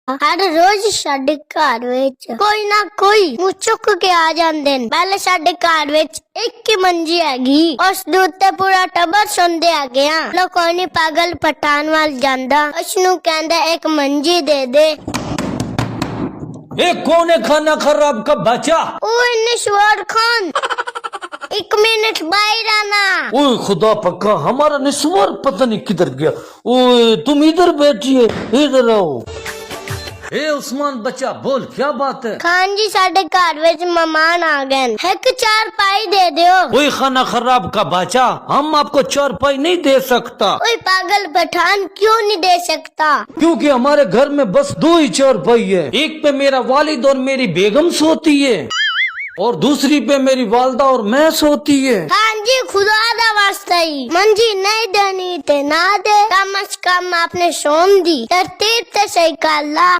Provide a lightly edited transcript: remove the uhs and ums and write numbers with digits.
हर रोज ਸਾਡੇ ਘਰ ਵਿੱਚ ਕੋਈ ਨਾ ਕੋਈ ਮੂੰਹ ਚੁੱਕ ਕੇ ਆ ਜਾਂਦੇ ਨੇ। ਪਹਿਲੇ ਸਾਡੇ ਘਰ ਵਿੱਚ ਇੱਕ ਹੀ ਮੰਜੀ ਹੈਗੀ, ਉਸ ਦੇ ਉੱਤੇ ਪੂਰਾ ਟੱਬਰ ਸੌਂਦੇ ਹੈਗੇ ਆ। ਲੋ ਕੋਈ ਨੀ ਪਾਗਲ ਪਠਾਨ ਵੱਲ ਜਾਂਦਾ, ਉਸ ਨੂੰ ਕਹਿੰਦਾ ਇੱਕ ਮੰਜੀ ਦੇ ਦੇ। ये कौन है खाना खराब का बच्चा? ओए निश्वर खान, एक मिनट बाहर आना। ओए खुदा पक्का हमारा निस्वार पता नहीं किधर गया। ओए तुम इधर बैठिए, इधर आओ। ए उस्मान बच्चा बोल क्या बात है? खान जी साडे घर विच मेहमान आ गए, एक चार पाई दे दियो। ओए खाना खराब का बच्चा, हम आपको चारपाई नहीं दे सकता। ओए पागल पठान, क्यों नहीं दे सकता? क्योंकि हमारे घर में बस 2 ही चारपाई है। एक पे मेरा वालिद और मेरी बेगम सोती है और दूसरी पे मेरी वालदा और मैं सोती है। खान जी खुदा दा वास्ता ही मंजी नहीं देनी ते ना दे, कम से कम आपने सोम दी तरतीब ते सही कर ला।